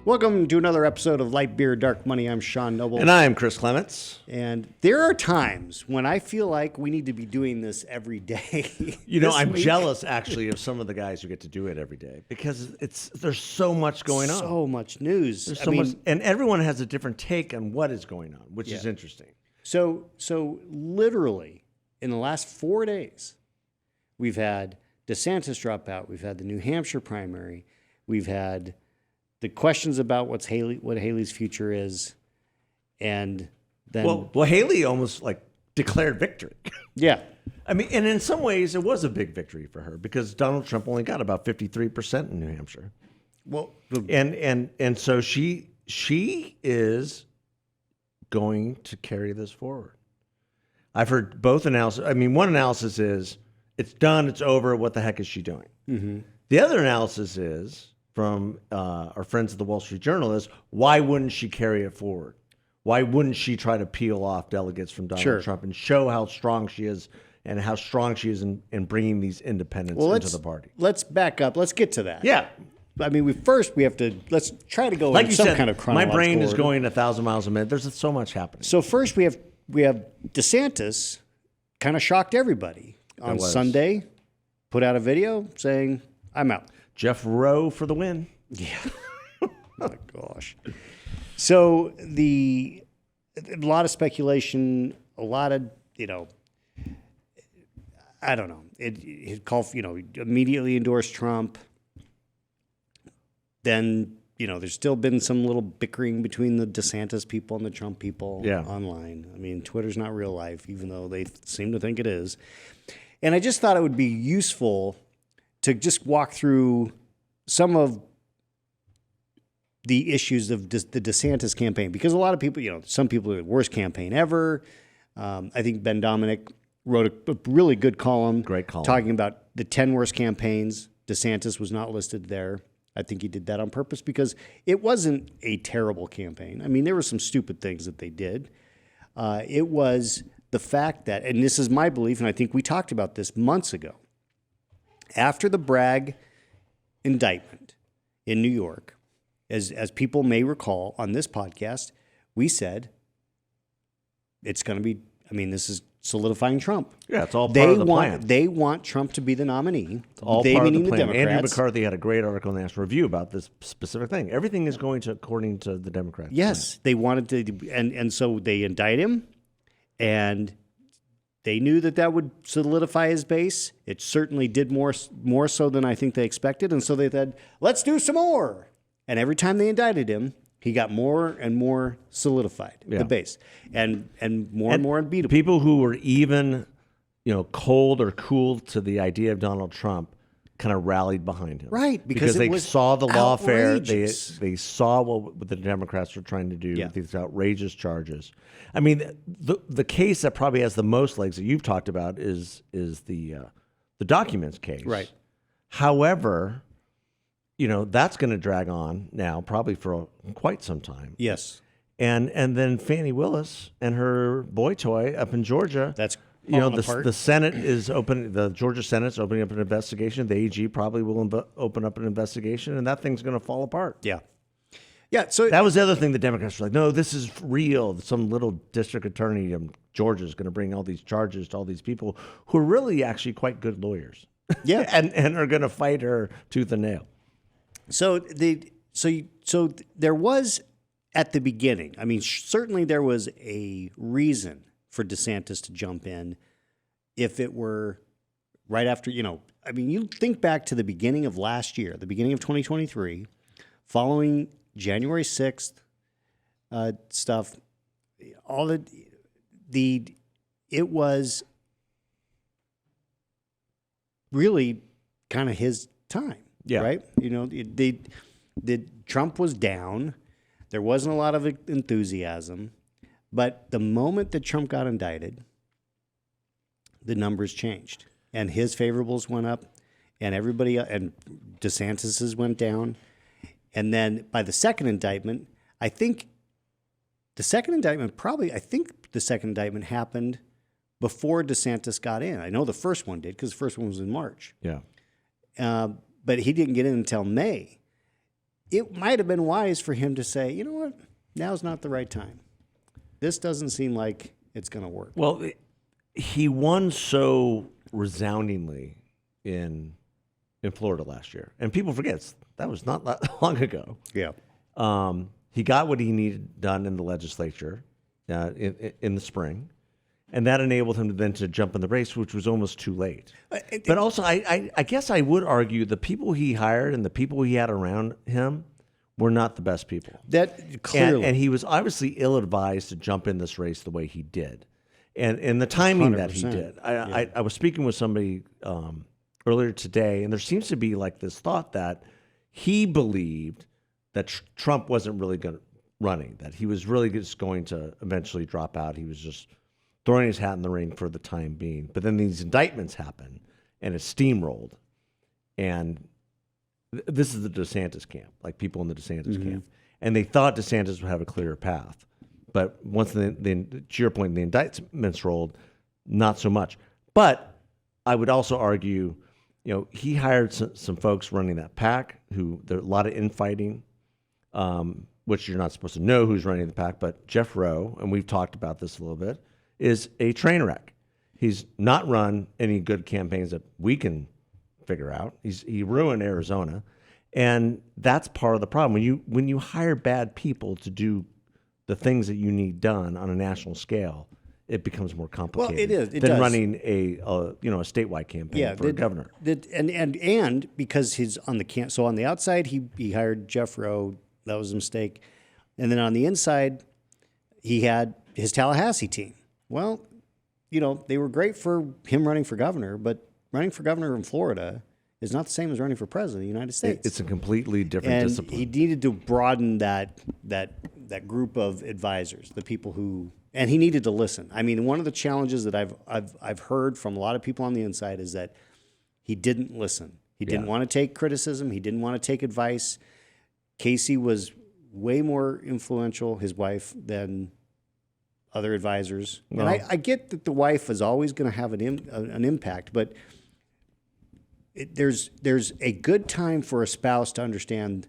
Welcome to another episode of Light Beer, Dark Money. I'm Sean Noble. And I'm Chris Clements. And there are times when I feel like we need to be doing this every day. You know, I'm jealous, actually, of some of the guys who get to do it every day because there's so much going on. So much news. There's so much, and everyone has a different take on what is going on, which is interesting. So literally, in the last 4 days, we've had Desantis drop out. We've had the New Hampshire primary. We've had the questions about what Haley's future is, and then well, Haley almost like declared victory. Yeah, I mean, and in some ways, it was a big victory for her because Donald Trump only got about 53% in New Hampshire. Well, and so she is going to carry this forward. I've heard both analysis. I mean, one analysis is it's done, it's over. What the heck is she doing? Mm-hmm. The other analysis is from our friends at the Wall Street Journal is why wouldn't she carry it forward? Why wouldn't she try to peel off delegates from Donald Trump and show how strong she is and how strong she is in bringing these independents into the party? Let's back up. Let's get to that. Yeah. I mean, let's try to go like in you some said, kind of chronological my brain is order. going 1,000 miles a minute. There's so much happening. So first we have DeSantis kind of shocked everybody on Sunday, put out a video saying, I'm out. Jeff Rowe for the win. Yeah. Oh my gosh. So a lot of speculation, a lot of, I don't know. It called, immediately endorsed Trump. Then, there's still been some little bickering between the DeSantis people and the Trump people online. I mean, Twitter's not real life, even though they seem to think it is. And I just thought it would be useful to just walk through some of the issues of the DeSantis campaign, because a lot of people, some people are the worst campaign ever. I think Ben Dominic wrote a really good column. Great column. Talking about the 10 worst campaigns. DeSantis was not listed there. I think he did that on purpose because it wasn't a terrible campaign. I mean, there were some stupid things that they did. It was the fact that, and this is my belief, and I think we talked about this months ago, after the Bragg indictment in New York, as people may recall on this podcast, we said it's going to be, this is solidifying Trump. Yeah, it's all part of the plan. They want Trump to be the nominee. It's all part of the plan. Andrew McCarthy had a great article in the National Review about this specific thing. Everything is going according to the Democrats. Yes, plan. They wanted to, and so they indict him, and they knew that would solidify his base. It certainly did more so than I think they expected, and so they said, let's do some more. And every time they indicted him, he got more and more solidified, the base, and more unbeatable. People who were even, cold or cool to the idea of Donald Trump kind of rallied behind him. Right, because they saw the lawfare. They saw what the Democrats were trying to do with these outrageous charges. I mean, the case that probably has the most legs that you've talked about is the documents case. Right. However, that's going to drag on now probably for quite some time. Yes. And then Fani Willis and her boy toy up in Georgia. That's the Senate is open. The Georgia Senate's opening up an investigation. The AG probably will open up an investigation, and that thing's going to fall apart. Yeah. Yeah. So that was the other thing the Democrats were like, no, this is real. Some little district attorney in Georgia is going to bring all these charges to all these people who are really actually quite good lawyers. Yeah. and are going to fight her tooth and nail. So there was at the beginning. I mean, certainly there was a reason for DeSantis to jump in. If it were right after, you think back to the beginning of last year, the beginning of 2023, following January 6th stuff. All it was really kind of his time. Yeah. Right. Trump was down. There wasn't a lot of enthusiasm, but the moment that Trump got indicted, the numbers changed, and his favorables went up, and and DeSantis's went down, and then by the second indictment, I think the second indictment happened before DeSantis got in. I know the first one did because the first one was in March. Yeah. But he didn't get in until May. it might have been wise for him to say, you know what, now's not the right time. This doesn't seem like it's going to work. Well, he won so resoundingly in Florida last year, and people forget that was not that long ago. Yeah. He got what he needed done in the legislature in the spring, and that enabled him to jump in the race, which was almost too late. But also, I guess I would argue the people he hired and the people he had around him were not the best people. That clearly. And he was obviously ill-advised to jump in this race the way he did. And the timing that he 100%. did. I was speaking with somebody earlier today, and there seems to be like this thought that he believed that Trump wasn't really running, that he was really just going to eventually drop out. He was just throwing his hat in the ring for the time being. But then these indictments happened, and it steamrolled. And this is the Desantis camp, like people in the Desantis camp. And they thought Desantis would have a clearer path. But once to your point, the indictments rolled, not so much. But I would also argue, he hired some folks running that PAC who there are a lot of infighting, which you're not supposed to know who's running the PAC. But Jeff Rowe, and we've talked about this a little bit, is a train wreck. He's not run any good campaigns that we can figure out. He ruined Arizona, and that's part of the problem. When you hire bad people to do the things that you need done on a national scale, it becomes more complicated. Well, it than does. running a statewide campaign for a governor. And because he's on the so on the outside he hired Jeff Rowe. That was a mistake. And then on the inside, he had his Tallahassee team. Well, they were great for him running for governor, but running for governor in Florida is not the same as running for president of the United States. It's a completely different discipline. He needed to broaden that group of advisors, the people who, and he needed to listen. I mean, one of the challenges that I've heard from a lot of people on the inside is that he didn't listen. He didn't want to take criticism. He didn't want to take advice. Casey was way more influential, his wife, than other advisors. Well, and I get that the wife is always going to have an impact, but there's a good time for a spouse to understand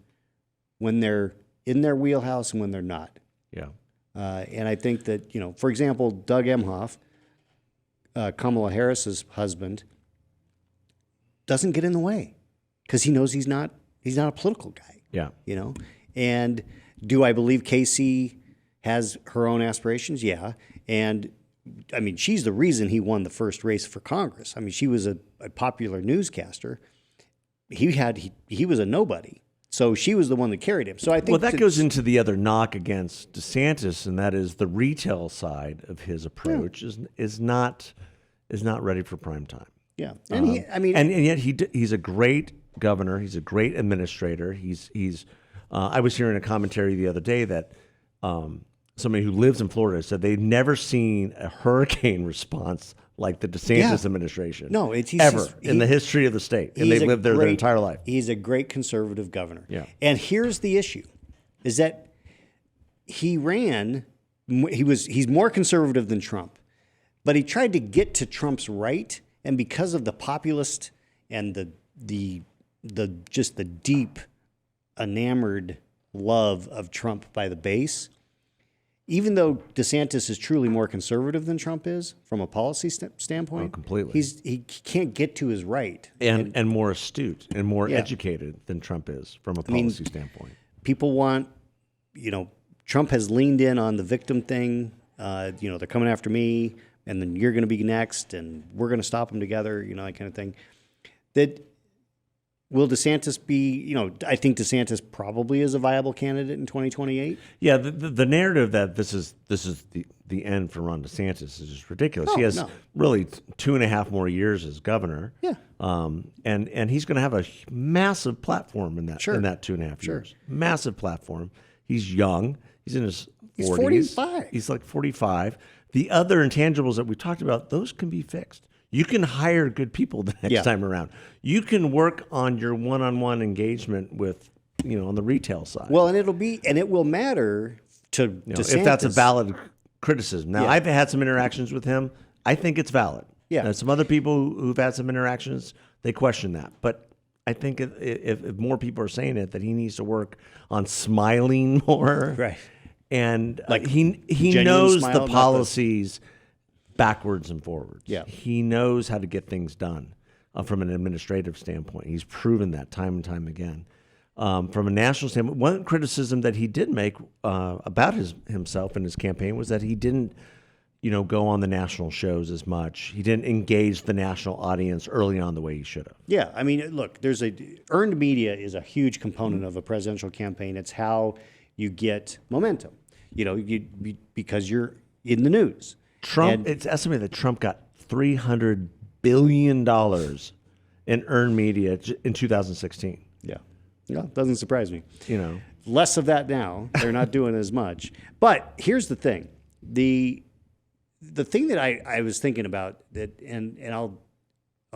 when they're in their wheelhouse and when they're not. Yeah. And I think that, for example, Doug Emhoff, Kamala Harris's husband, doesn't get in the way because he knows he's not a political guy. Yeah. And do I believe Casey has her own aspirations? Yeah. And I mean, she's the reason he won the first race for Congress. I mean, she was a popular newscaster. He was a nobody. So she was the one that carried him. So I think that goes into the other knock against DeSantis, and that is the retail side of his approach is not ready for prime time. Yeah, and and yet he's a great governor. He's a great administrator. I was hearing a commentary the other day that somebody who lives in Florida said they've never seen a hurricane response like the DeSantis administration. No, in the history of the state, and they've lived there their entire life. He's a great conservative governor. Yeah. And here's the issue: is that he's more conservative than Trump, but he tried to get to Trump's right, and because of the populist and the deep enamored love of Trump by the base. Even though DeSantis is truly more conservative than Trump is from a policy standpoint, completely, he can't get to his right, and more astute and more educated than Trump is from a policy standpoint. People want, Trump has leaned in on the victim thing. They're coming after me, and then you're going to be next, and we're going to stop them together. That kind of thing. That will DeSantis be, I think DeSantis probably is a viable candidate in 2028. Yeah, the narrative that this is the end for Ron DeSantis is just ridiculous. He has really 2.5 more years as governor. Yeah. And he's going to have a massive platform in that 2.5 years. Massive platform. He's young. He's in his 40s. He's 45. He's like 45. The other intangibles that we talked about, those can be fixed. You can hire good people the next time around. You can work on your one-on-one engagement with, on the retail side. Well, and it will matter to DeSantis. If that's a valid criticism. Now, I've had some interactions with him. I think it's valid. Yeah. Some other people who've had some interactions, they question that. But I think if more people are saying it, that he needs to work on smiling more. Right. And Like he genuine knows smile, the not the- policies backwards and forwards. Yeah. He knows how to get things done from an administrative standpoint. He's proven that time and time again. From a national standpoint, one criticism that he did make about himself in his campaign was that he didn't, go on the national shows as much. He didn't engage the national audience early on the way he should have. Yeah, I mean, look, earned media is a huge component of a presidential campaign. It's how you get momentum, because you're in the news. It's estimated that Trump got $300 billion in earned media in 2016. Yeah, doesn't surprise me. Less of that now. They're not doing as much. But here's the thing: the thing that I was thinking about that, and I'll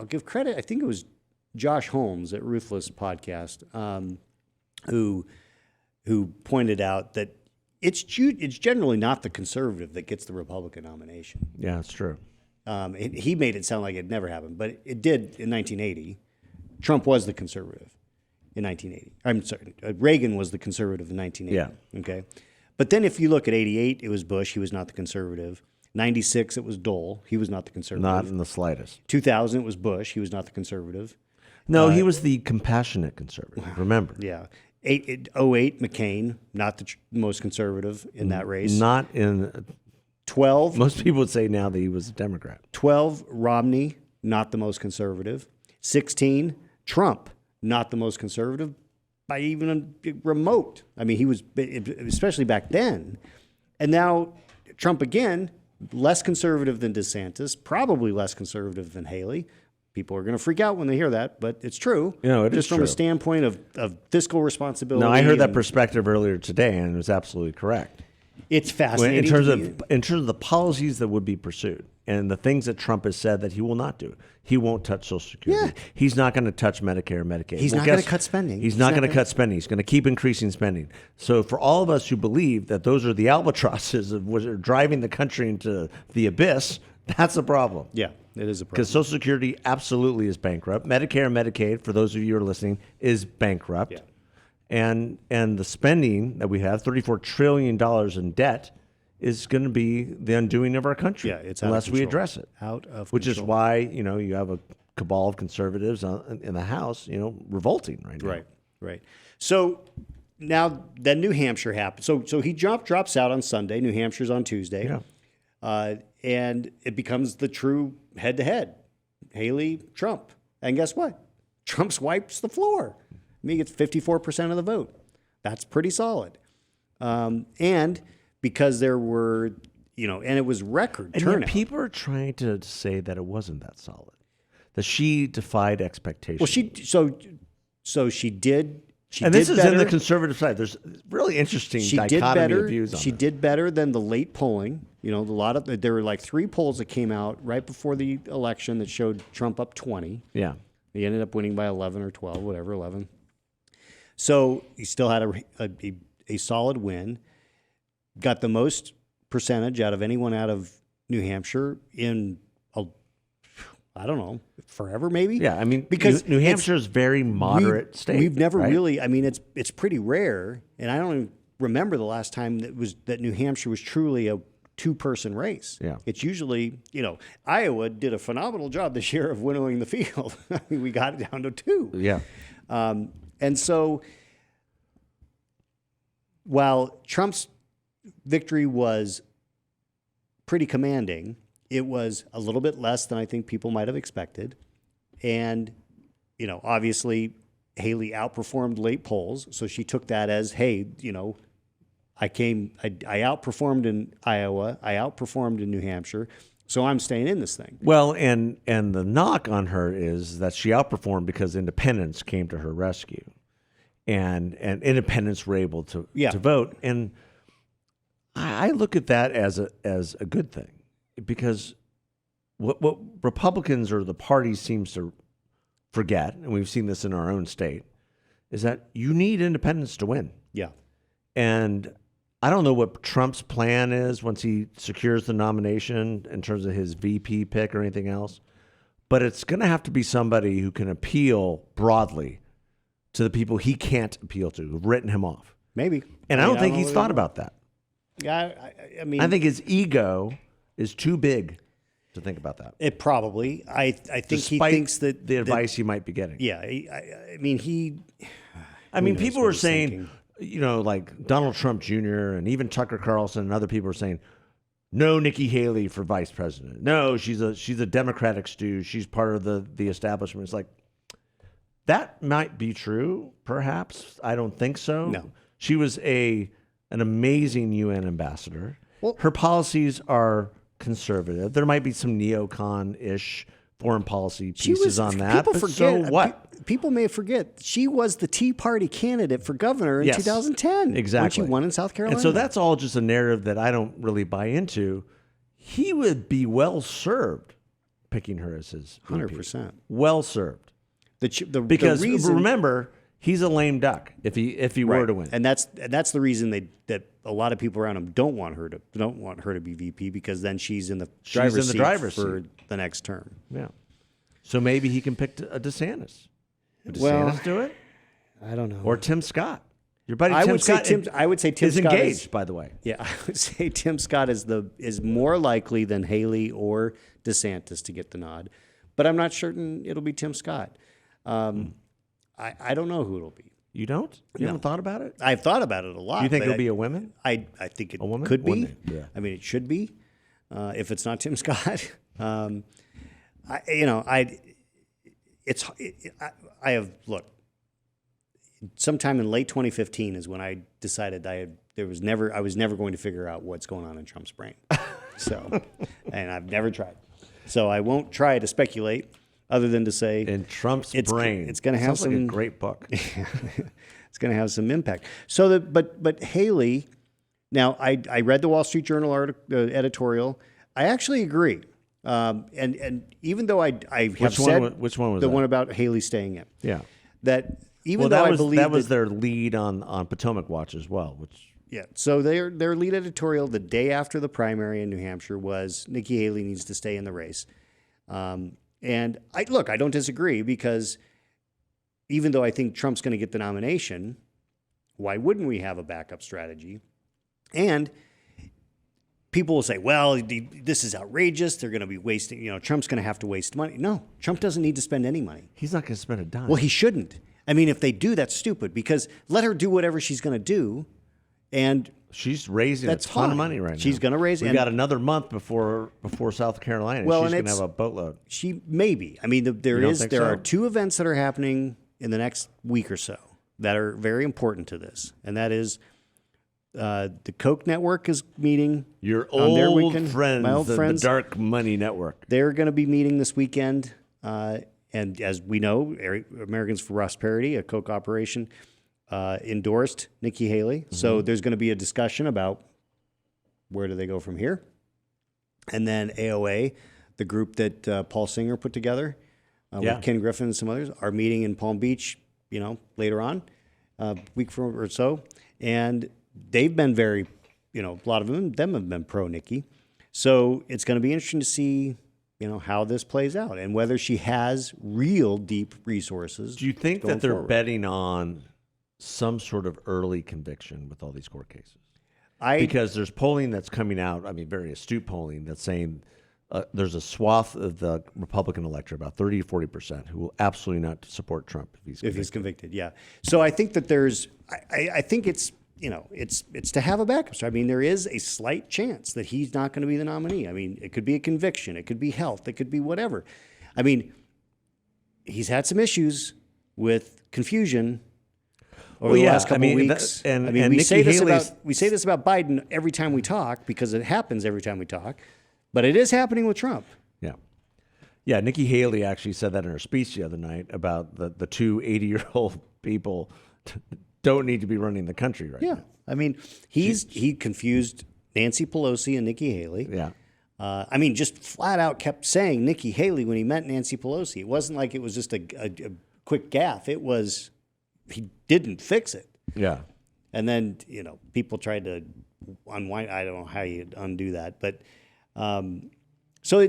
give credit. I think it was Josh Holmes at Ruthless Podcast who pointed out that it's generally not the conservative that gets the Republican nomination. Yeah, it's true. He made it sound like it never happened, but it did in 1980. Trump was the conservative in 1980. I'm sorry, Reagan was the conservative in 1980. Yeah. Okay. But then if you look at 88, it was Bush. He was not the conservative. 96, it was Dole. He was not the conservative. Not in the slightest. 2000, it was Bush. He was not the conservative. No, he was the compassionate conservative. Remember. Yeah. 08, McCain, not the most conservative in that race. Not in. 12. Most people would say now that he was a Democrat. 12, Romney, not the most conservative. 16, Trump, not the most conservative by even a remote. I mean, he was, especially back then. And now Trump again, less conservative than DeSantis, probably less conservative than Haley. People are going to freak out when they hear that, but it's true. It just is from true. a standpoint of fiscal responsibility. No, I heard that perspective earlier today, and it was absolutely correct. It's fascinating. In terms of the policies that would be pursued and the things that Trump has said that he will not do. He won't touch Social Security. Yeah. He's not going to touch Medicare and Medicaid. He's not going to cut spending. He's not going to cut spending. He's going to keep increasing spending. So for all of us who believe that those are the albatrosses of what are driving the country into the abyss, that's a problem. Yeah, it is a problem. Because Social Security absolutely is bankrupt. Medicare and Medicaid, for those of you who are listening, is bankrupt. Yeah. And the spending that we have, $34 trillion in debt, is going to be the undoing of our country. Yeah, it's out of unless we control. address it. Out of which control. is why you have a cabal of conservatives in the House, revolting right now. Right. So now then New Hampshire happened. So he drops out on Sunday. New Hampshire's on Tuesday. Yeah. And it becomes the true head-to-head, Haley, Trump. And guess what? Trump wipes the floor. I mean, he gets 54% of the vote. That's pretty solid. And because there were, and it was record turnout. Yet people are trying to say that it wasn't that solid, that she defied expectations. Well, so she did. And this is better. in the conservative side. There's really interesting She did dichotomy better. of views on She this. did better than the late polling. There were like 3 polls that came out right before the election that showed Trump up 20. Yeah. He ended up winning by 11 or 12, whatever, 11. So he still had a solid win. Got the most percentage out of anyone out of New Hampshire in, I don't know, forever maybe? Yeah, I mean, because New Hampshire is very moderate state. We've never right? really, I mean, it's pretty rare, and I don't even remember the last time that New Hampshire was truly a 2-person race. Yeah. It's usually, Iowa did a phenomenal job this year of winnowing the field. I mean, we got it down to 2. Yeah. And so while Trump's victory was pretty commanding, it was a little bit less than I think people might have expected. And, obviously Haley outperformed late polls. So she took that as, hey, I outperformed in Iowa. I outperformed in New Hampshire. So I'm staying in this thing. Well, and the knock on her is that she outperformed because independents came to her rescue. And independents were able to vote. And I look at that as a good thing, because what Republicans or the party seems to forget, and we've seen this in our own state, is that you need independents to win. Yeah. And I don't know what Trump's plan is once he secures the nomination in terms of his VP pick or anything else, but it's going to have to be somebody who can appeal broadly to the people he can't appeal to, who've written him off. Maybe. And I don't think he's thought about that. Yeah, I mean, I think his ego is too big to think about that. it probably. I think Despite he thinks that the advice he might be getting. Yeah, I mean, people were saying, like Donald Trump Jr. and even Tucker Carlson and other people were saying, no Nikki Haley for vice president. No, she's a Democratic stew. She's part of the establishment. It's like, that might be true, perhaps. I don't think so. No. She was an amazing UN ambassador. Well, her policies are conservative. There might be some neocon-ish foreign policy pieces on that. People but forget. so what? People may forget she was the Tea Party candidate for governor in 2010. Exactly. When she won in South Carolina. And so that's all just a narrative that I don't really buy into. He would be well served picking her as his VP. 100%. Well served. Because the reason, remember, he's a lame duck if he were to win. And that's the reason that a lot of people around him don't want her to be VP, because then she's in the driver's seat for the next term. Yeah. So maybe he can pick a DeSantis. Would DeSantis Well, do it? I don't know. Or Tim Scott. Your buddy Tim Scott. I would say Tim is Scott engaged, by the way. Yeah, I would say Tim Scott is more likely than Haley or DeSantis to get the nod, but I'm not certain it'll be Tim Scott. I don't know who it'll be. You don't? You haven't thought about it? I've thought about it a lot. Do you think it'll be a woman? I think it A woman? could be. Wouldn't it? Yeah. I mean, it should be. If it's not Tim Scott, sometime in late 2015 is when I decided I was never going to figure out what's going on in Trump's brain. So, and I've never tried. So I won't try to speculate, other than to say in Trump's brain. It's going to have Sounds like a great book. It's going to have some impact. So but Haley. Now I read the Wall Street Journal editorial. I actually agree. And even though I have said which one was the that? one about Haley staying in. Yeah. That even though I believe that was their lead on Potomac Watch as well, which. Yeah. So their lead editorial the day after the primary in New Hampshire was Nikki Haley needs to stay in the race. And I don't disagree, because even though I think Trump's going to get the nomination, why wouldn't we have a backup strategy? And people will say, well, this is outrageous. They're going to be wasting, Trump's going to have to waste money. No, Trump doesn't need to spend any money. He's not going to spend a dime. Well, he shouldn't. I mean, if they do, that's stupid, because let her do whatever she's going to do. And she's raising a ton of money right now. She's going to raise. We've got another month before South Carolina. Well, she's going to have a boatload. She maybe. I mean, there are two events that are happening in the next week or so that are very important to this, and that is the Koch network is meeting. Your on their old weekend. friends, My old friends, the Dark Money Network. They're going to be meeting this weekend, and as we know, Americans for Prosperity, a Koch operation, endorsed Nikki Haley. Mm-hmm. So there's going to be a discussion about where do they go from here. And then AOA, the group that Paul Singer put together with Ken Griffin and some others, are meeting in Palm Beach, later on, week from or so. And they've been very, a lot of them have been pro Nikki. So it's going to be interesting to see, how this plays out and whether she has real deep resources. Do you think that they're forward. betting on some sort of early conviction with all these court cases? Because there's polling that's coming out, very astute polling, that's saying there's a swath of the Republican electorate, about 30 to 40%, who will absolutely not support Trump if he's convicted. Yeah. So I think that I think it's, it's to have a backup. So, there is a slight chance that he's not going to be the nominee. It could be a conviction. It could be health. It could be whatever. He's had some issues with confusion over the last couple of weeks. We say this about Biden every time we talk, because it happens every time we talk, but it is happening with Trump. Yeah. Yeah. Nikki Haley actually said that in her speech the other night about the two 80-year-old people don't need to be running the country right now. He confused Nancy Pelosi and Nikki Haley. Yeah. Just flat out kept saying Nikki Haley when he meant Nancy Pelosi. It wasn't like it was just a quick gaffe. It was, he didn't fix it. Yeah. And then, people tried to unwind. I don't know how you undo that, but so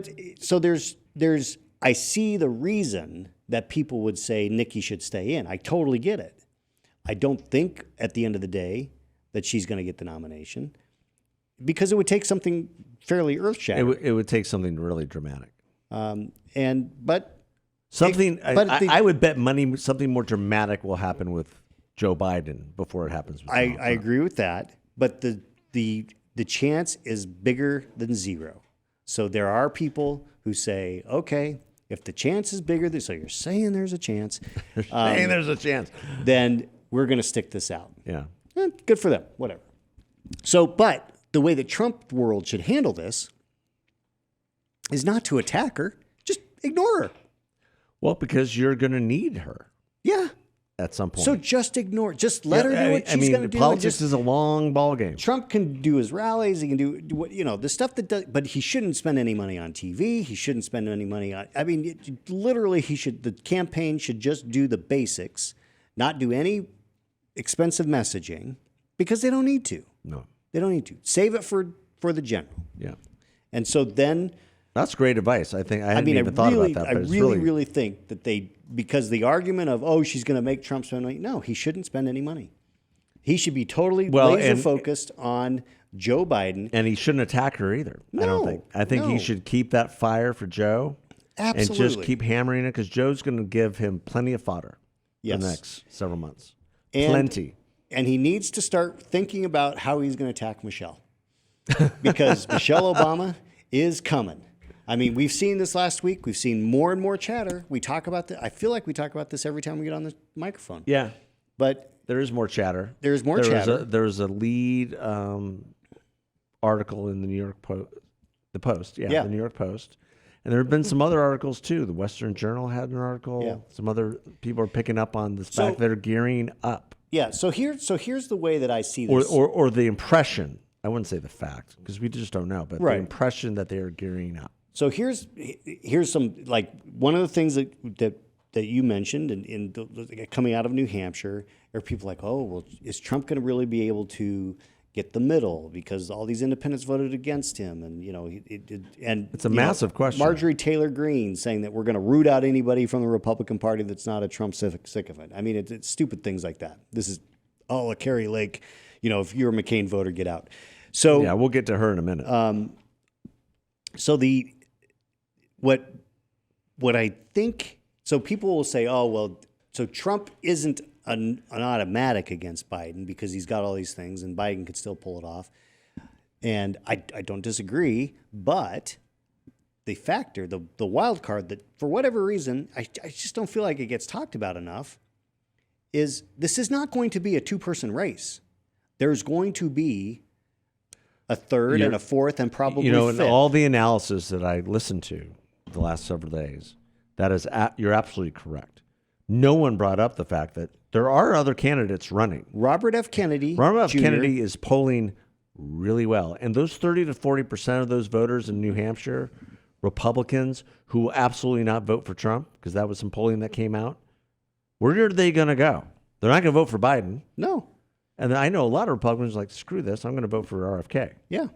there's I see the reason that people would say Nikki should stay in. I totally get it. I don't think at the end of the day that she's going to get the nomination because it would take something fairly earth-shattering. It would take something really dramatic. But I would bet money something more dramatic will happen with Joe Biden before it happens with Donald Trump. I agree with that, but the chance is bigger than zero. So there are people who say, okay, if the chance is bigger, so you're saying there's a chance. Saying there's a chance. Then we're going to stick this out. Yeah. Good for them, whatever. So, but the way the Trump world should handle this is not to attack her, just ignore her. Well, because you're going to need her. Yeah. At some point. So just ignore it. Just let her do what she's going to do. Politics is a long ball game. Trump can do his rallies. He can do what, the stuff that does, but he shouldn't spend any money on TV. He shouldn't spend any money on, literally the campaign should just do the basics, not do any expensive messaging because they don't need to. No. They don't need to. Save it for the general. Yeah. And so then. That's great advice. I hadn't even thought about that. I really think that because the argument of, she's going to make Trump spend money. No, he shouldn't spend any money. He should be totally laser focused on Joe Biden. And he shouldn't attack her either. I don't think. I think he should keep that fire for Joe. Absolutely. And just keep hammering it because Joe's going to give him plenty of fodder for the next several months. Plenty. And he needs to start thinking about how he's going to attack Michelle. Because Michelle Obama is coming. I mean, we've seen this last week. We've seen more and more chatter. We talk about I feel like we talk about this every time we get on the microphone. Yeah. But there is more chatter. There's more chatter. There's a lead article in the New York Post. The Post. Yeah. The New York Post. And there have been some other articles, too. The Western Journal had an article. Yeah. Some other people are picking up on this fact they're gearing up. Yeah. So here's the way that I see this. Or the impression. I wouldn't say the fact because we just don't know. But the impression that they are gearing up. So here's some, like, one of the things that you mentioned in coming out of New Hampshire are people like, oh, well, is Trump going to really be able to get the middle because all these independents voted against him? And, it's a massive question. Marjorie Taylor Greene saying that we're going to root out anybody from the Republican Party that's not a Trump sycophant. I mean, it's stupid things like that. This is, a Kari Lake, if you're a McCain voter, get out. So yeah, we'll get to her in a minute. So what I think, so people will say, oh, well, so Trump isn't an automatic against Biden because he's got all these things and Biden could still pull it off. And I don't disagree, but the factor, the wild card that for whatever reason, I just don't feel like it gets talked about enough is this is not going to be a two-person race. There's going to be a third and a fourth and probably in all the analysis that I listened to the last several days, that is, you're absolutely correct. No one brought up the fact that there are other candidates running. Robert F. Kennedy Kennedy is polling really well. And those 30 to 40% of those voters in New Hampshire, Republicans who will absolutely not vote for Trump, because that was some polling that came out, where are they going to go? They're not going to vote for Biden. No. And I know a lot of Republicans are like, screw this, I'm going to vote for RFK. Yeah.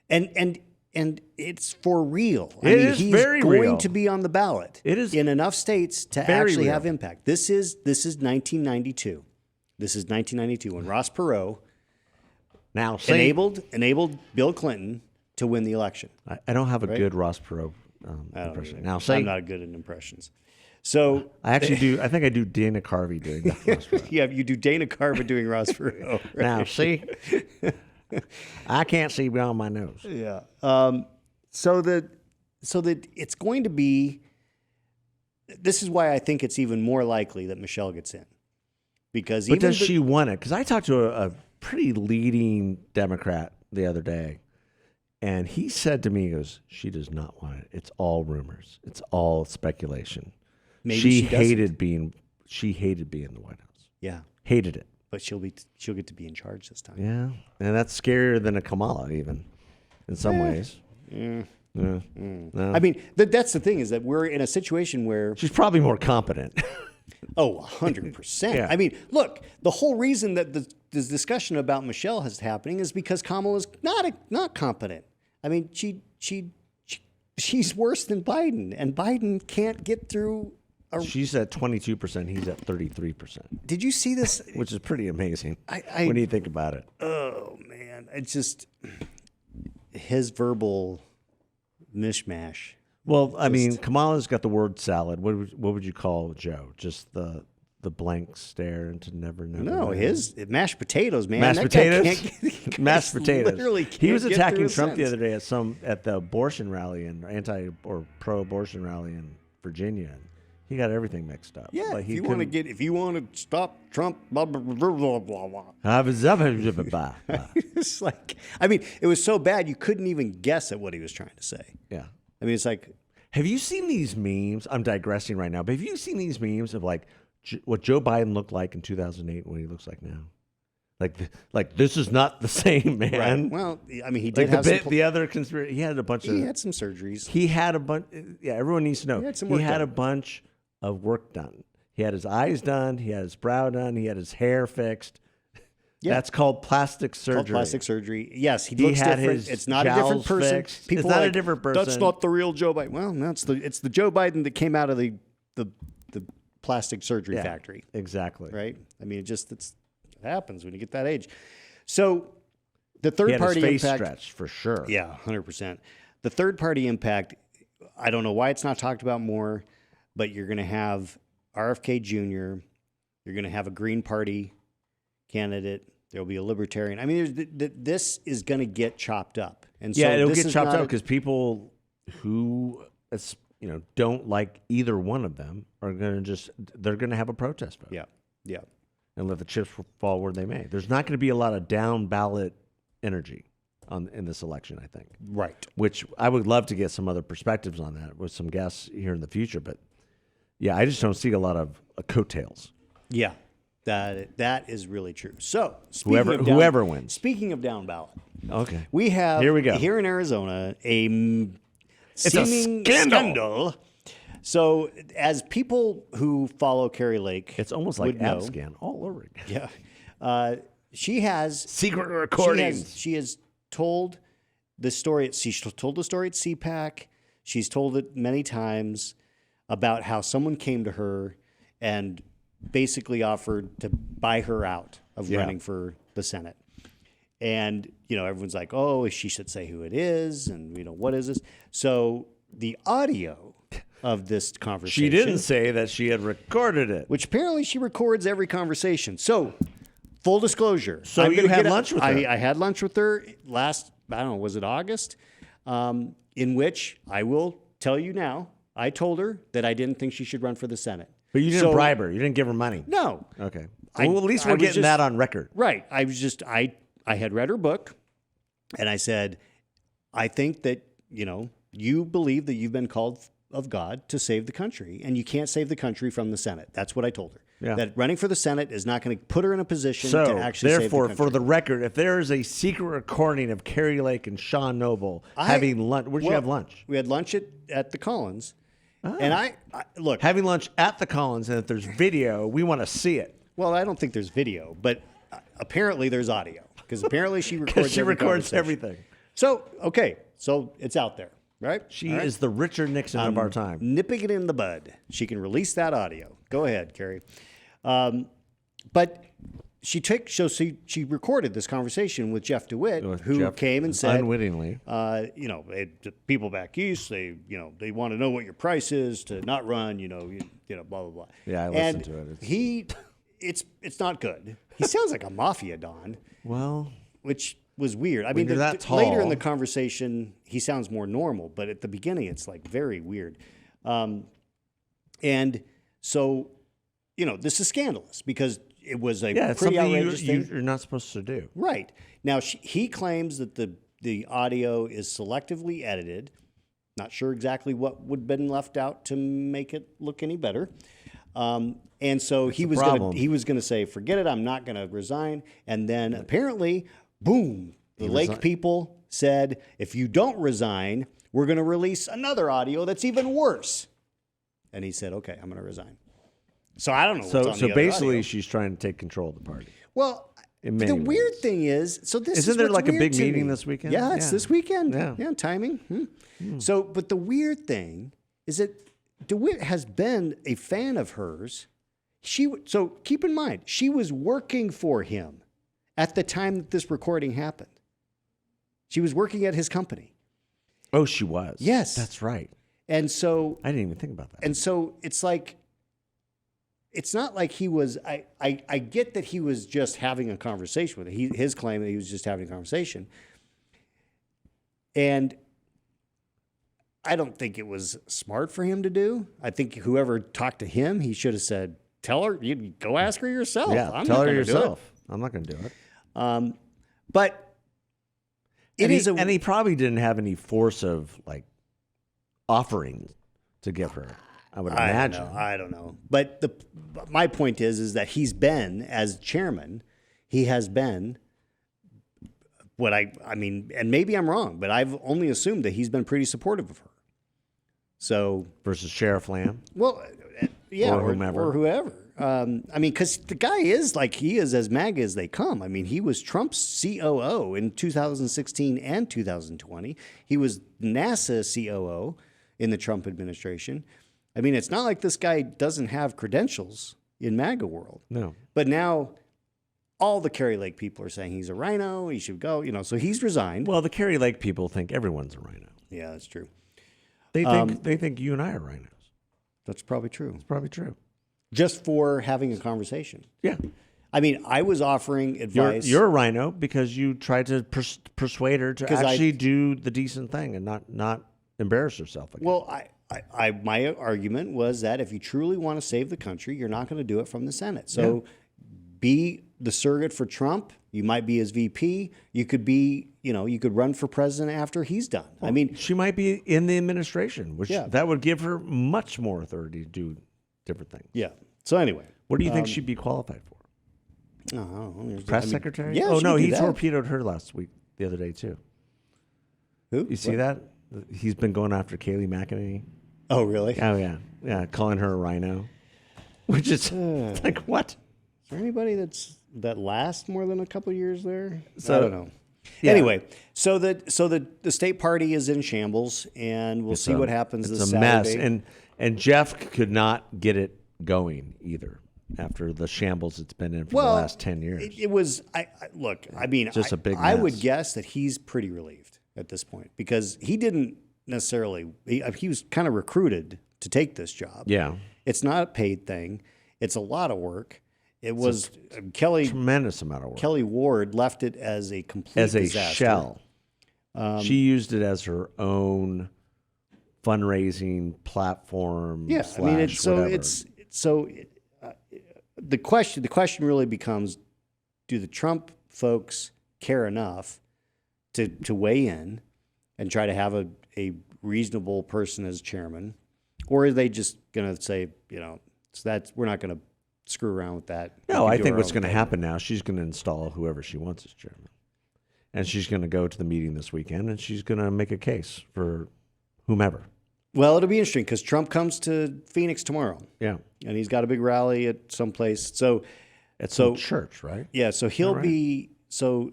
And it's for real. He's very real. Going to be on the ballot. It is in enough states to actually have impact. This is 1992. This is 1992 when Ross Perot enabled Bill Clinton to win the election. I don't have a good Ross Perot impression. Now, I'm not good at impressions. So I actually do. I think I do Dana Carvey doing that. Ross Perot. Yeah, you do Dana Carvey doing Ross Perot. Right? Now, see, I can't see beyond my nose. Yeah. So that it's going to be. This is why I think it's even more likely that Michelle gets in, because but does she want it? Because I talked to a pretty leading Democrat the other day, and he said to me, he goes, "She does not want it. It's all rumors. It's all speculation." Maybe she hated being in the White House. Yeah, hated it. But she'll get to be in charge this time. Yeah, and that's scarier than a Kamala, even in some ways. Yeah. No. I mean, that's the thing is that we're in a situation where she's probably more competent. Oh, 100%. Yeah. I mean, look, the whole reason that this discussion about Michelle is happening is because Kamala's not competent. I mean, she she's worse than Biden, and Biden can't get through. She's at 22%. He's at 33%, Did you see this? which is pretty amazing when you think about it. Oh man, it's just his verbal mishmash. Well, I mean, Kamala's got the word salad. What would you call Joe? Just the blank stare into never. No, his mashed potatoes, man. Mashed That guy potatoes. can't- Mashed potatoes. Literally He was can't get attacking through a Trump the sentence. other day at the abortion rally and pro-abortion rally in Virginia. He got everything mixed up. Yeah, Like, if he you want to stop Trump, blah blah blah blah blah blah. couldn't. It's like, I mean, it was so bad you couldn't even guess at what he was trying to say. Yeah. I mean, it's like, Have you seen these memes? I'm digressing right now, but have you seen these memes of like what Joe Biden looked like in 2008 and what he looks like now? Like this is not the same, man. right. Well, I mean, he did Like have the other conspiracy. He had a bunch he of. had some surgeries. He had a bunch. Yeah, everyone needs to know. He had some He work had done. a bunch of work done. He had his eyes done. He had his brow done. He had his hair fixed. Yeah. That's called plastic surgery. Called plastic surgery. Yes, he He looks had different. his It's not a different jowls person. fixed. People It's not are a like, different That's person." not the real Joe Biden. Well, it's the Joe Biden that came out of the plastic surgery Yeah, factory, exactly. right? I mean, it happens when you get that age. So the He third had party his face impact. stretched for sure. Yeah, 100%. The third party impact, I don't know why it's not talked about more, but you're going to have RFK Jr., you're going to have a Green Party candidate, there'll be a Libertarian. I mean, this is going to get chopped up. And Yeah, so it'll this get is chopped not up a- because people who don't like either one of them are going to they're going to have a protest vote. Yeah, yeah. And let the chips fall where they may. There's not going to be a lot of down ballot energy in this election, I think. Right. Which I would love to get some other perspectives on that with some guests here in the future. But yeah, I just don't see a lot of coattails. Yeah, that is really true. So Whoever wins. Speaking of down ballot, Okay. we have Here we go. here in Arizona a a seeming scandal. So, as people who follow Kari Lake, It's almost like would know, AppScan all over again. yeah, she has Secret recordings. She has told the story. She's told the story at CPAC. She's told it many times about how someone came to her and basically offered to buy her out of Yeah. running for the Senate. And, everyone's like, oh, she should say who it is. And, what is this? So the audio of this conversation. She didn't say that she had recorded it. Which apparently she records every conversation. So, full disclosure. So I'm you gonna had get lunch with her? I had lunch with her last, I don't know, was it August? In which I will tell you now, I told her that I didn't think she should run for the Senate. But you didn't bribe her. You didn't give her money. No. Okay. I- Well, at least I we're was getting just- that on record. Right. I had read her book and I said, I think that, you believe that you've been called of God to save the country and you can't save the country from the Senate. That's what I told her. Yeah. That running for the Senate is not going to put her in a position So, to actually therefore, save the country. for the record, if there is a secret recording of Kari Lake and Sean Noble having lunch, where'd you have lunch? We had lunch at the Collins. And I look, Having lunch at the Collins, and if there's video, we want to see it. well, I don't think there's video, but apparently there's audio because apparently she records She every records conversation. everything. So, okay. So it's out there, right? She All right? is the Richard Nixon of our time. Nipping it in the bud. She can release that audio. Go ahead, Kari. But she recorded this conversation with Jeff DeWit, who Jeff, came and said, unwittingly, the people back east, they want to know what your price is to not run, blah blah blah. Yeah, I listened to it. It's not good. He sounds like a mafia don, well, which was weird. I mean, you're that later in tall. the conversation, he sounds more normal, but at the beginning, it's like very weird. And so, this is scandalous because it was a yeah, it's pretty something outrageous thing. you're not supposed to do. Right. Now, he claims that the audio is selectively edited. Not sure exactly what would have been left out to make it look any better. And so he was going to say, forget it, I'm not going to resign. And then apparently, boom, the Lake people said, if you don't resign, we're going to release another audio that's even worse. And he said, okay, I'm going to resign. So I don't know what's on the So other basically, audio. she's trying to take control of the party. Well, in many The weird ways. thing is, so this Isn't is there what's like a weird big to meeting me. this weekend? Yeah, it's this weekend. Yeah. Timing. So, but the weird thing is that DeWit has been a fan of hers. So keep in mind, she was working for him at the time that this recording happened. She was working at his company. Oh, she was. Yes. That's right. And so, I didn't even think about that. and so it's like, it's not like he was, I get that he was just having a conversation with her. His claim that he was just having a conversation. And I don't think it was smart for him to do. I think whoever talked to him, he should have said, tell her, you go ask her yourself. Yeah, I'm tell not her gonna do yourself. I'm not going to do it. it. But And he probably didn't have any force of like offering to give her. I would imagine. I don't know. But my point is that he's been, as chairman, he has been what I mean, and maybe I'm wrong, but I've only assumed that he's been pretty supportive of her. So Versus Sheriff Lamb. well, yeah, Or whomever. I mean, because the guy is like, he is as MAGA as they come. I mean, he was Trump's COO in 2016 and 2020. He was NASA COO in the Trump administration. I mean, it's not like this guy doesn't have credentials in MAGA world. No. But now all the Kari Lake people are saying he's a rhino, he should go, so he's resigned. Well, the Kari Lake people think everyone's a rhino. Yeah, that's true. They think you and I are rhinos. That's probably true. It's probably true. Just for having a conversation. Yeah. I mean, I was offering advice. You're a rhino because you tried to persuade her to 'Cause actually do the decent thing and not embarrass herself again. Well, my argument was that if you truly want to save the country, you're not going to do it from the Senate. So be the surrogate for Trump. You might be his VP. You could be, you could run for president after he's done. I mean, she might be in the administration, which Yeah. that would give her much more authority to do different things. yeah. So anyway. What do you think she'd be qualified for? I don't know. Press secretary? Yeah. Oh, she no, could do he that. torpedoed her the other day, too. Who? You see that? He's been going after Kayleigh McEnany. Oh, really? Oh, yeah. Yeah, calling her a rhino. Which is like, what? Is there anybody that lasts more than a couple of years there? So- I don't know. Yeah. Anyway, so the state party is in shambles, and we'll see what happens It's this a Saturday. mess. And Jeff could not get it going either after the shambles it's been in for the last 10 years. It was. Look. I mean, Just a big I would mess. guess that he's pretty relieved at this point because he didn't necessarily. He was kind of recruited to take this job. Yeah. It's not a paid thing. It's a lot of work. It was Kelly. Tremendous amount of work. Kelly Ward left it as a complete As a disaster. shell. She used it as her own fundraising platform. Yeah, I mean, whatever. The question really becomes: do the Trump folks care enough to weigh in and try to have a reasonable person as chairman, or are they just going to say, we're not going to screw around with that? No, We I can do think our what's own going to thing. happen now, she's going to install whoever she wants as chairman. And she's going to go to the meeting this weekend and she's going to make a case for whomever. Well, it'll be interesting because Trump comes to Phoenix tomorrow, Yeah. and he's got a big rally at some place. So, At So- some church, right? yeah, so he'll right? be. So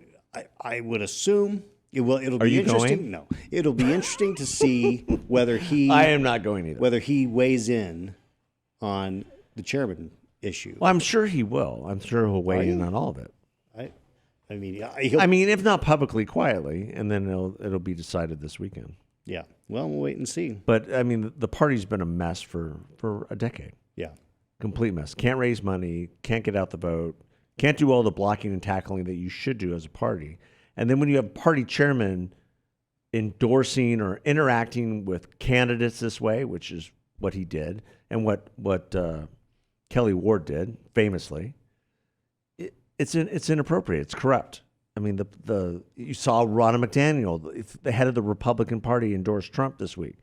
I would assume it will. It'll Are be you interesting. going? No, it'll be interesting to see whether he I am not going either. whether he weighs in on the chairman issue. Well, I'm sure he will. I'm sure he'll weigh in you? on all of it. I mean, I mean, if not publicly, quietly, and then it'll be decided this weekend. yeah. Well, we'll wait and see. But I mean, the party's been a mess for a decade. Yeah. Complete mess. Can't raise money. Can't get out the vote. Can't do all the blocking and tackling that you should do as a party. And then when you have party chairman endorsing or interacting with candidates this way, which is what he did, and what Kelly Ward did famously, it's inappropriate. It's corrupt. I mean, you saw Ronna McDaniel, the head of the Republican Party, endorse Trump this week.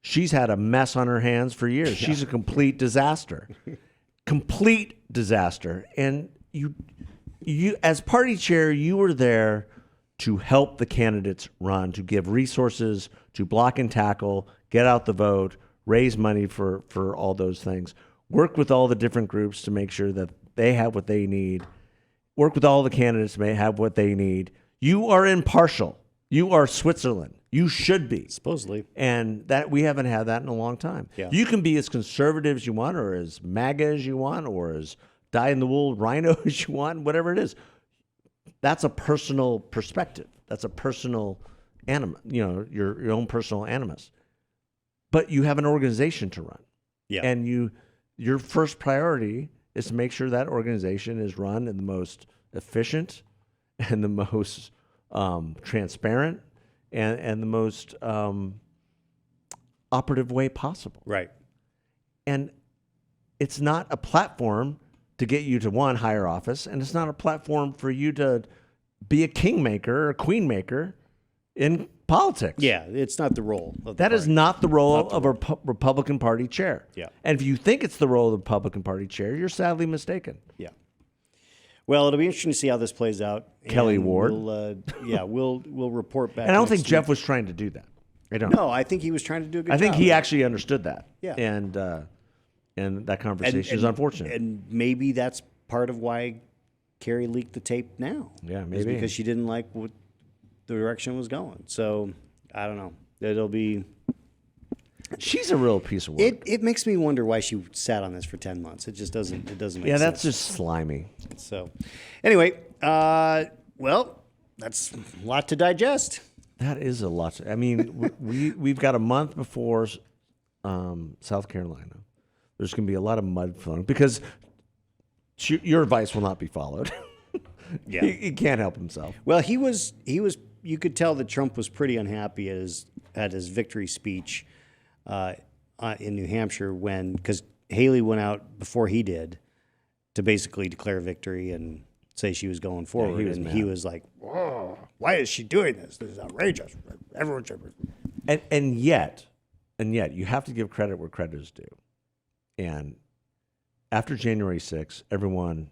She's had a mess on her hands for years. Yeah. She's a complete disaster. Complete disaster. And you as party chair, you were there to help the candidates run, to give resources, to block and tackle, get out the vote, raise money for all those things, work with all the different groups to make sure that they have what they need. work with all the candidates, may have what they need. You are impartial. You are Switzerland. You should be. Supposedly. And that we haven't had that in a long time. Yeah. You can be as conservative as you want, or as MAGA as you want, or as die-in-the-wool rhino as you want, whatever it is. That's a personal perspective. That's a personal animus, your own personal animus. But you have an organization to run. Yeah. And your first priority is to make sure that organization is run in the most efficient and the most transparent and the most operative way possible. Right. And it's not a platform to get you to one, higher office, and it's not a platform for you to be a kingmaker or a queenmaker in politics. Yeah, it's not the role of the That is party. not the role of a Republican Party chair. Yeah. And if you think it's the role of the Republican Party chair, you're sadly mistaken. Yeah. Well, it'll be interesting to see how this plays out. Kelly And Ward. We'll report back. And I don't next think week. Jeff was trying to do that. I don't. No, I think he was trying to do a good I job. think he actually understood that. Yeah. And that conversation is unfortunate. And maybe that's part of why Kari leaked the tape now. Yeah, Is maybe. because she didn't like what the direction was going. So I don't know. It'll be. She's a real piece of work. It makes me wonder why she sat on this for 10 months. It just doesn't. It doesn't make Yeah, sense. that's just slimy. So. Anyway, well, that's a lot to digest. That is a lot. I mean, we've got a month before South Carolina. There's going to be a lot of mud flowing because your advice will not be followed. Yeah. He can't help himself. Well, he was. You could tell that Trump was pretty unhappy at his victory speech in New Hampshire because Haley went out before he did to basically declare victory and say she was going forward. He was like, "Whoa, why is she doing this? This is outrageous." Everyone should. And yet, you have to give credit where credit is due. And after January 6th, everyone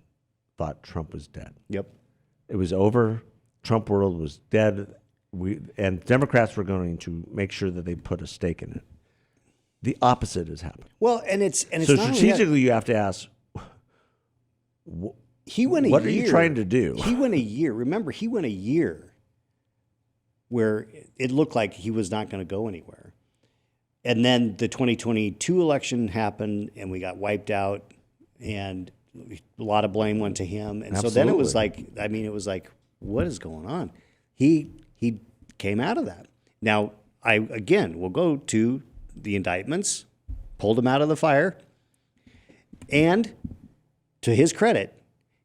thought Trump was dead. Yep. It was over. Trump world was dead. And Democrats were going to make sure that they put a stake in it. The opposite has happened. Well, and it's So not only that. strategically, you have to ask, He went a year. what are you trying to do? He went a year. Remember, he went a year where it looked like he was not going to go anywhere. And then the 2022 election happened and we got wiped out and a lot of blame went to him. And so then it was like, what is going on? He came out of that. Now, we'll go to the indictments, pulled him out of the fire. And to his credit,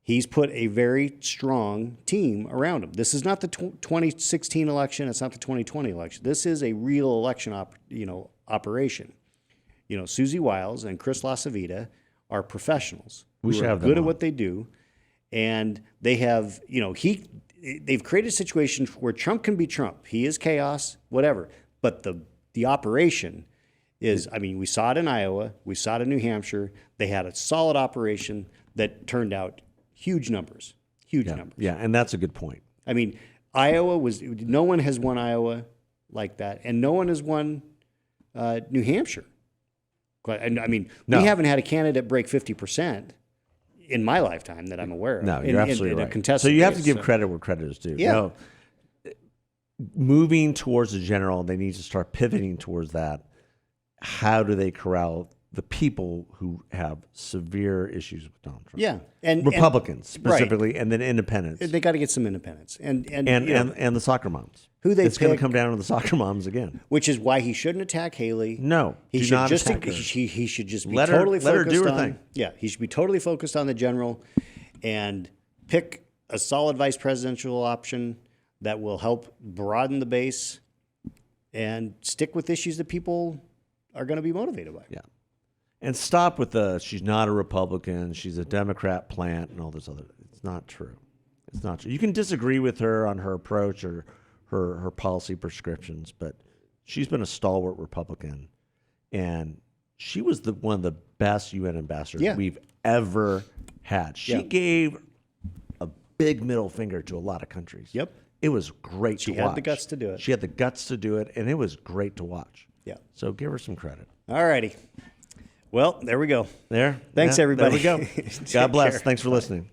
he's put a very strong team around him. This is not the 2016 election. It's not the 2020 election. This is a real election operation. Susie Wiles and Chris LaCivita are professionals We should who are have them good at on. what they do. And they have, they've created a situation where Trump can be Trump. He is chaos, whatever. But the operation is, we saw it in Iowa. We saw it in New Hampshire. They had a solid operation that turned out huge numbers. Numbers. Yeah, and that's a good point. Iowa no one has won Iowa like that, and no one has won New Hampshire. We haven't had a candidate break 50% in my lifetime that I'm aware of. No, you're absolutely in a right. contested So you have to race, give credit where credit is due. Yeah. No, moving towards the general, they need to start pivoting towards that. How do they corral the people who have severe issues with Donald Trump? Yeah, and Republicans right. specifically, and then independents, They got to get some independence, and the soccer moms. Who they it's going to pick- come down to the soccer moms again. which is why he shouldn't attack Haley. No, he do should not just attack her. he should just be Let her- totally let her focused do her on. thing. Yeah, he should be totally focused on the general, and pick a solid vice presidential option that will help broaden the base, and stick with issues that people are going to be motivated by. Yeah. And stop with she's not a Republican, she's a Democrat plant and all this other. It's not true. It's not true. You can disagree with her on her approach or her policy prescriptions, but she's been a stalwart Republican. And she was one of the best UN ambassadors we've ever had. She gave a big middle finger to a lot of countries. Yep. It was great to watch. She had the guts to do it. She had the guts to do it, and it was great to watch. Yeah. So give her some credit. All righty. Well, there we go. There. Thanks, everybody. There we go. God bless. Thanks for listening.